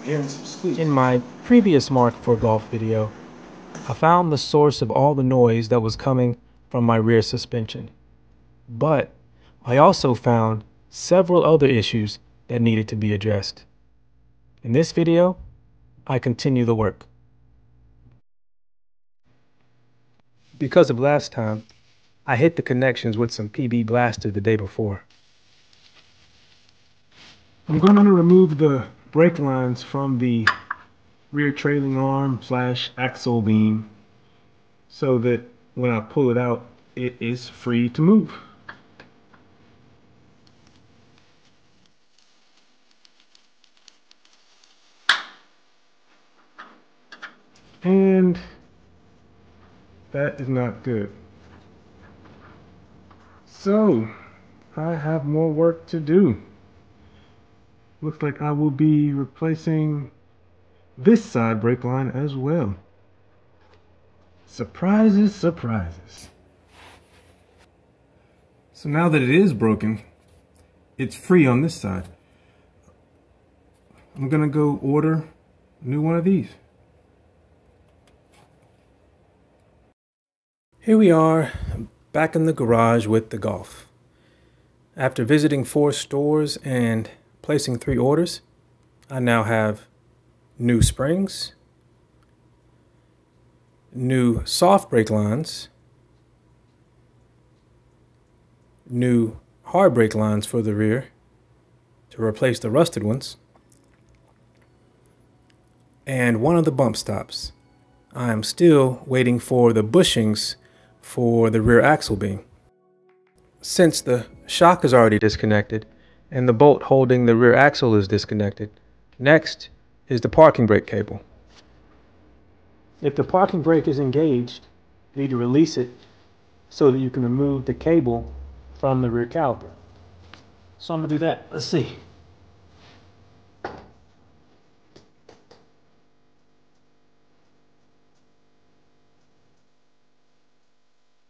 Hearing some squeaks. In my previous MK4 Golf video, I found the source of all the noise that was coming from my rear suspension. But I also found several other issues that needed to be addressed. In this video, I continue the work. Because of last time, I hit the connections with some PB Blaster the day before. I'm going to remove the brake lines from the rear trailing arm / axle beam so that when I pull it out, it is free to move. And that is not good. So I have more work to do. Looks like I will be replacing this side brake line as well. Surprises, surprises. So now that it is broken, it's free on this side. I'm gonna go order a new one of these. Here we are, back in the garage with the Golf. After visiting 4 stores and placing 3 orders, I now have new springs, new soft brake lines, new hard brake lines for the rear to replace the rusted ones, and one of the bump stops. I am still waiting for the bushings for the rear axle beam. Since the shock is already disconnected and the bolt holding the rear axle is disconnected, next is the parking brake cable. If the parking brake is engaged, you need to release it so that you can remove the cable from the rear caliper. So I'm going to do that. Let's see.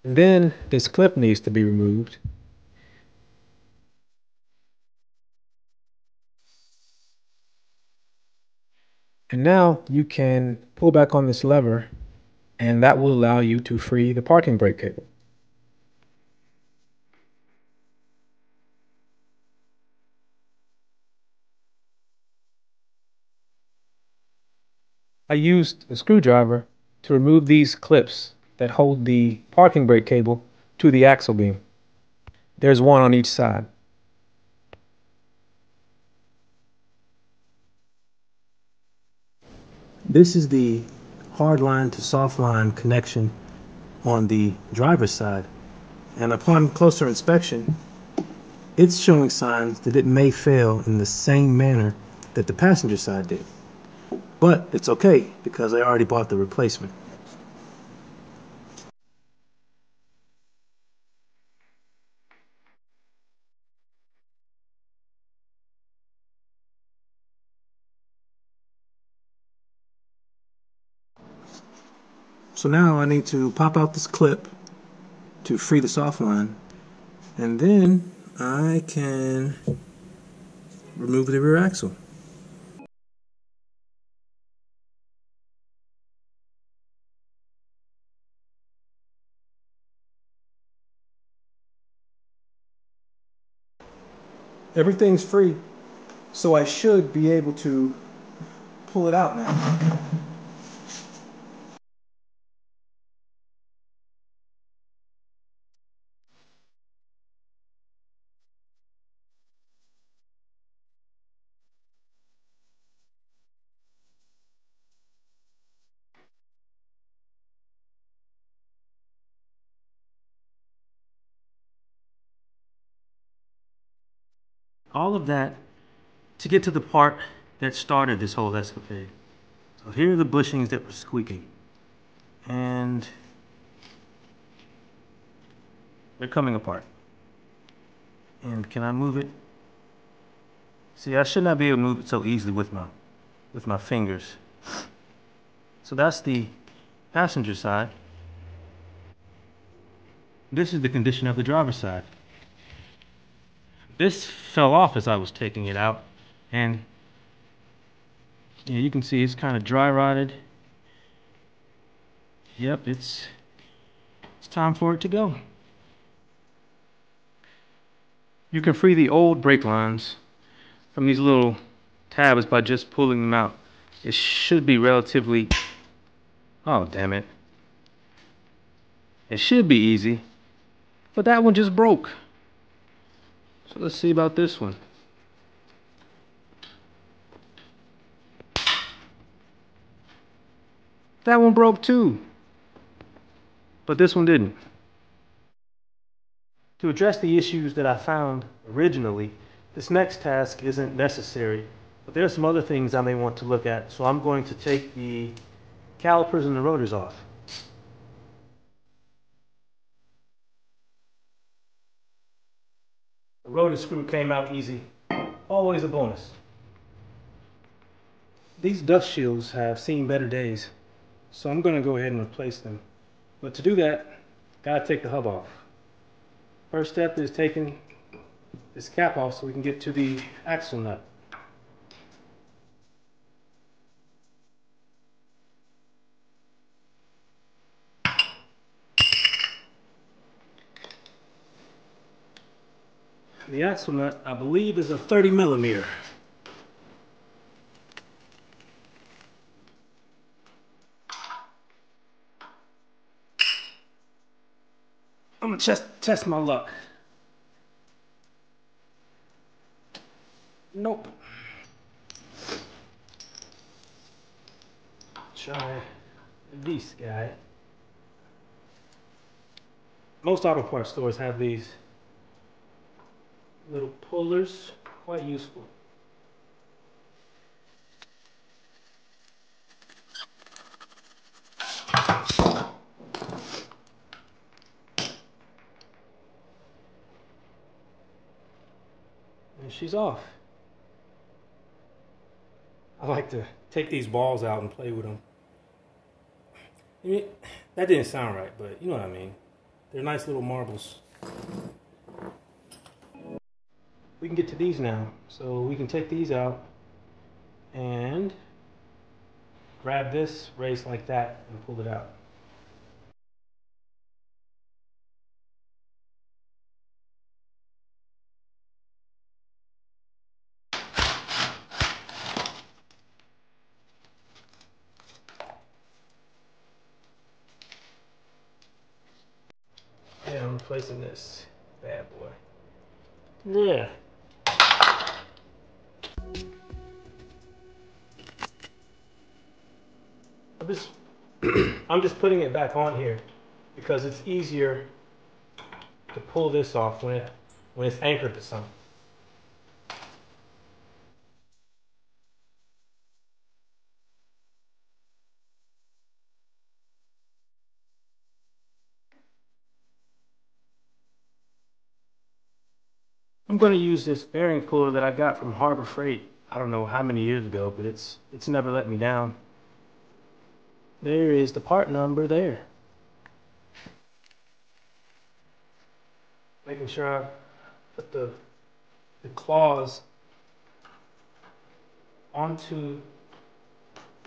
And then this clip needs to be removed. And now you can pull back on this lever, and that will allow you to free the parking brake cable. I used a screwdriver to remove these clips that hold the parking brake cable to the axle beam. There's one on each side. This is the hard line to soft line connection on the driver's side, and upon closer inspection, it's showing signs that it may fail in the same manner that the passenger side did. But it's okay because I already bought the replacement. So now I need to pop out this clip to free the soft line, and then I can remove the rear axle. Everything's free, so I should be able to pull it out now. All of that to get to the part that started this whole escapade. So here are the bushings that were squeaking, and they're coming apart. And can I move it? See, I should not be able to move it so easily with my fingers. So that's the passenger side. This is the condition of the driver's side. This fell off as I was taking it out, and Yeah, you can see it's kind of dry rotted. Yep, it's time for it to go. You can free the old brake lines from these little tabs by just pulling them out. It should be relatively, oh damn it. It should be easy, but that one just broke. So let's see about this one. That one broke too, but this one didn't. To address the issues that I found originally, this next task isn't necessary, but there are some other things I may want to look at, so I'm going to take the calipers and the rotors off. The rotor screw came out easy, always a bonus. These dust shields have seen better days, so I'm going to go ahead and replace them. But to do that, gotta take the hub off. First step is taking this cap off so we can get to the axle nut. The axle nut, I believe, is a 30 millimeter. I'm gonna just test my luck. Nope. Try this guy. Most auto parts stores have these little pullers, quite useful. And she's off. I like to take these balls out and play with them. I mean, that didn't sound right, but you know what I mean. They're nice little marbles. We can get to these now. So we can take these out and grab this, raise like that, and pull it out. And I'm replacing this bad boy. Yeah. I'm just putting it back on here because it's easier to pull this off when it's anchored to something. I'm going to use this bearing puller that I got from Harbor Freight. I don't know how many years ago, but it's never let me down. There is the part number there. Making sure I put the claws onto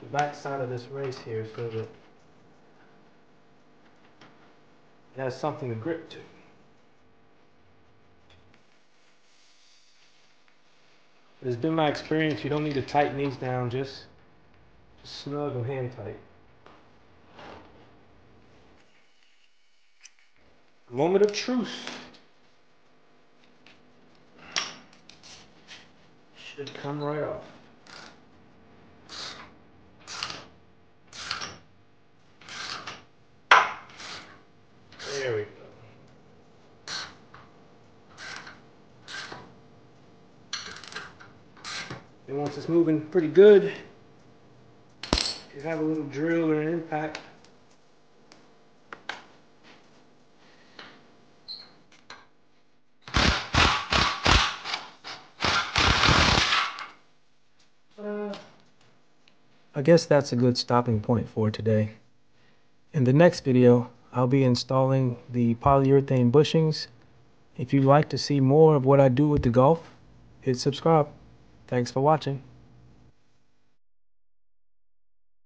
the back side of this race here so that it has something to grip to. It's been my experience, you don't need to tighten these down, just snug them hand tight. Moment of truth. Should come right off. There we go. And once it's moving pretty good, you have a little drill or an impact. I guess that's a good stopping point for today. In the next video, I'll be installing the polyurethane bushings. If you'd like to see more of what I do with the Golf, hit subscribe. Thanks for watching.